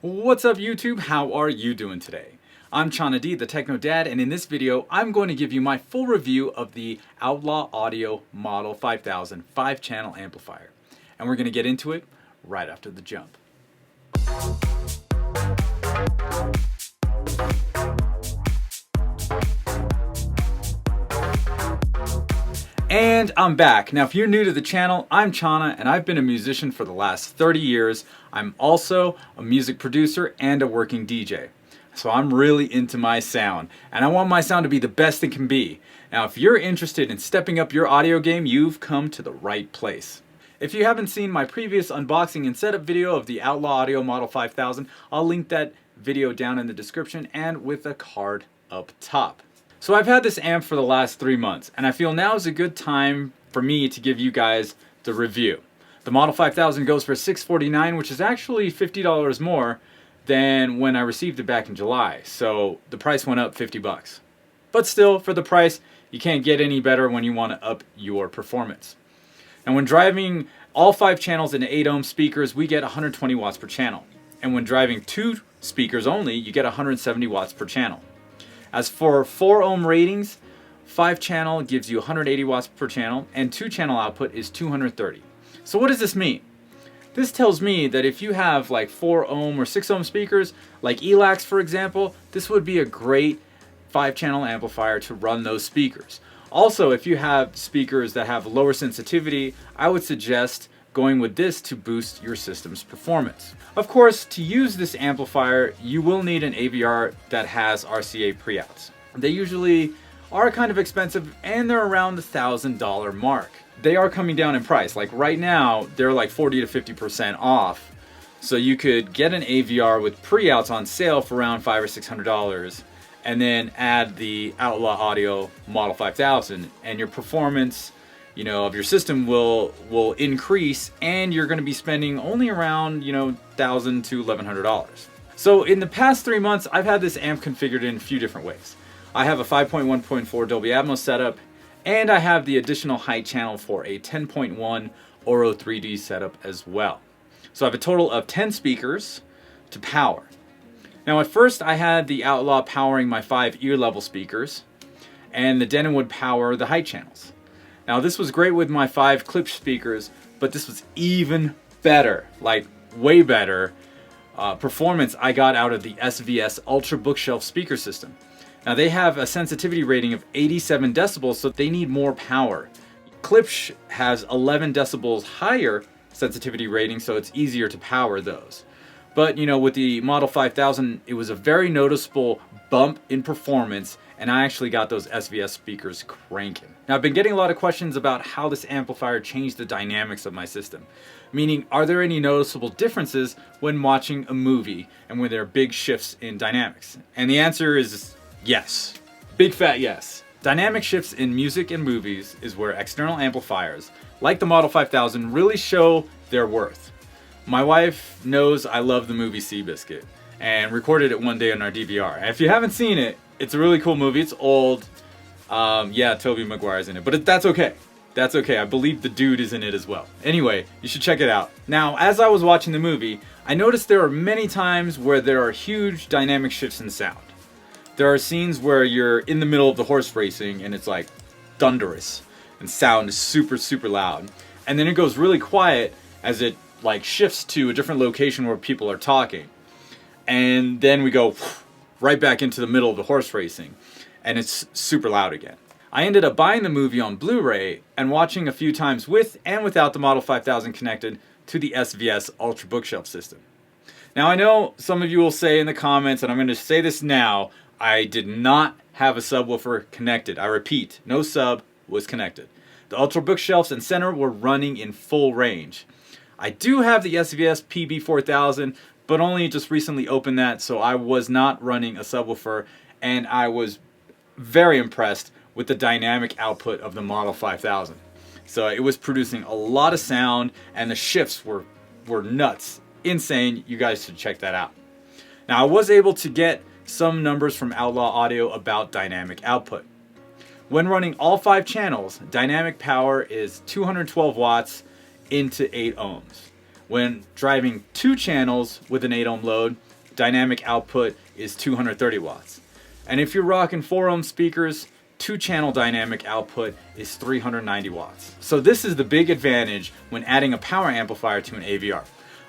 What's up YouTube? How are you doing today? I'm Chana D, the Techno Dad, and in this video I'm going to give you my full review of the Outlaw Audio Model 5000 5-channel amplifier. And we're going to get into it right after the jump. And I'm back. Now if you're new to the channel, I'm Chana and I've been a musician for the last 30 years. I'm also a music producer and a working DJ. So I'm really into my sound and I want my sound to be the best it can be. Now if you're interested in stepping up your audio game, you've come to the right place. If you haven't seen my previous unboxing and setup video of the Outlaw Audio Model 5000, I'll link that video down in the description and with a card up top. So I've had this amp for the last 3 months, and I feel now is a good time for me to give you guys the review. The Model 5000 goes for $649, which is actually $50 more than when I received it back in July, so the price went up 50 bucks. But still, for the price, you can't get any better when you want to up your performance. And when driving all 5 channels into 8 ohm speakers, we get 120 watts per channel. And when driving 2 speakers only, you get 170 watts per channel. As for 4 ohm ratings, 5 channel gives you 180 watts per channel and 2 channel output is 230. So what does this mean? This tells me that if you have like 4 ohm or 6 ohm speakers, like ELACs for example, this would be a great 5 channel amplifier to run those speakers. Also, if you have speakers that have lower sensitivity, I would suggest going with this to boost your system's performance. Of course, to use this amplifier, you will need an AVR that has RCA pre-outs. They usually are kind of expensive and they're around the $1,000 mark. They are coming down in price. Like right now, they're like 40 to 50% off. So you could get an AVR with pre-outs on sale for around $500 or $600 and then add the Outlaw Audio Model 5000 and your performance of your system will increase and you're going to be spending only around, $1,000 to $1,100. So in the past 3 months, I've had this amp configured in a few different ways. I have a 5.1.4 Dolby Atmos setup and I have the additional height channel for a 10.1 Oro 3D setup as well. So I have a total of 10 speakers to power. Now at first I had the Outlaw powering my 5 ear level speakers and the Denon would power the height channels. Now this was great with my 5 clip speakers, but this was even better, like way better performance I got out of the SVS Ultra Bookshelf speaker system. Now they have a sensitivity rating of 87 decibels, so they need more power. Klipsch has 11 decibels higher sensitivity rating, so it's easier to power those. But with the Model 5000, it was a very noticeable bump in performance and I actually got those SVS speakers cranking. Now I've been getting a lot of questions about how this amplifier changed the dynamics of my system. Meaning, are there any noticeable differences when watching a movie and when there are big shifts in dynamics? And the answer is yes. Big fat yes. Dynamic shifts in music and movies is where external amplifiers, like the Model 5000, really show their worth. My wife knows I love the movie Seabiscuit and recorded it one day on our DVR. And if you haven't seen it, it's a really cool movie. It's old. Yeah, Tobey Maguire's in it, but that's okay. That's okay. I believe the dude is in it as well. Anyway, you should check it out. Now, as I was watching the movie, I noticed there are many times where there are huge dynamic shifts in sound. There are scenes where you're in the middle of the horse racing and it's like thunderous and sound is super, super loud. And then it goes really quiet as it like shifts to a different location where people are talking. And then we go right back into the middle of the horse racing and it's super loud again. I ended up buying the movie on Blu-ray and watching a few times with and without the Model 5000 connected to the SVS Ultra Bookshelf system. Now I know some of you will say in the comments, and I'm going to say this now, I did not have a subwoofer connected. I repeat, no sub was connected. The Ultra Bookshelves and center were running in full range. I do have the SVS PB4000, but only just recently opened that, so I was not running a subwoofer, and I was very impressed with the dynamic output of the Model 5000. So it was producing a lot of sound, and the shifts were nuts, insane. You guys should check that out. Now I was able to get some numbers from Outlaw Audio about dynamic output. When running all 5 channels, dynamic power is 212 watts into 8 ohms. When driving 2 channels with an 8 ohm load, dynamic output is 230 watts. And if you're rocking 4 ohm speakers, 2 channel dynamic output is 390 watts. So this is the big advantage when adding a power amplifier to an AVR.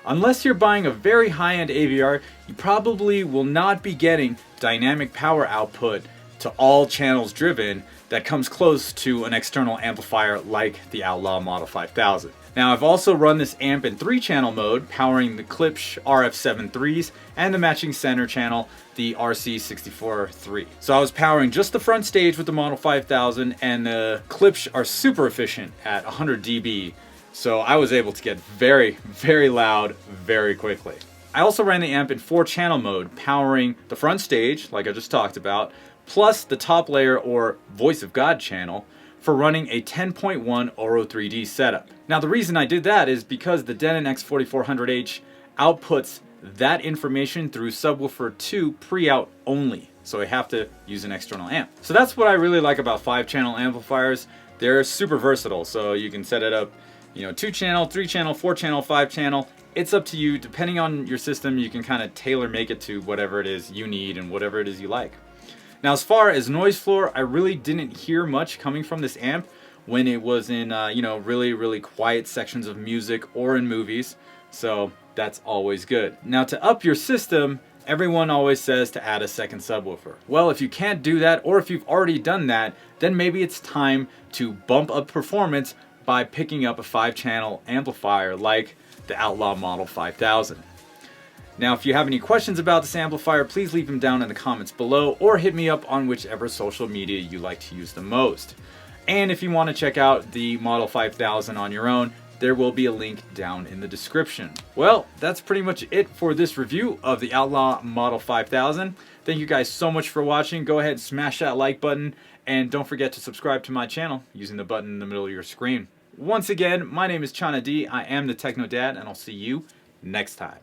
Unless you're buying a very high-end AVR, you probably will not be getting dynamic power output to all channels driven that comes close to an external amplifier like the Outlaw Model 5000. Now, I've also run this amp in 3-channel mode, powering the Klipsch RF73s and the matching center channel, the RC643. So I was powering just the front stage with the Model 5000, and the Klipsch are super efficient at 100 dB, so I was able to get very, very loud very quickly. I also ran the amp in 4-channel mode, powering the front stage, like I just talked about, plus the top layer or Voice of God channel for running a 10.1 Oro 3D setup. Now the reason I did that is because the Denon X4400H outputs that information through subwoofer 2 pre-out only, so I have to use an external amp. So that's what I really like about 5-channel amplifiers. They're super versatile, so you can set it up, 2-channel, 3-channel, 4-channel, 5-channel. It's up to you. Depending on your system, you can kind of tailor make it to whatever it is you need and whatever it is you like. Now, as far as noise floor, I really didn't hear much coming from this amp when it was in, really, really quiet sections of music or in movies. So that's always good. Now, to up your system, everyone always says to add a second subwoofer. Well, if you can't do that, or if you've already done that, then maybe it's time to bump up performance by picking up a 5-channel amplifier like the Outlaw Model 5000. Now, if you have any questions about this amplifier, please leave them down in the comments below or hit me up on whichever social media you like to use the most. And if you want to check out the Model 5000 on your own, there will be a link down in the description. Well, that's pretty much it for this review of the Outlaw Model 5000. Thank you guys so much for watching. Go ahead and smash that like button, and don't forget to subscribe to my channel using the button in the middle of your screen. Once again, my name is Chana D. I am the Techno Dad, and I'll see you next time.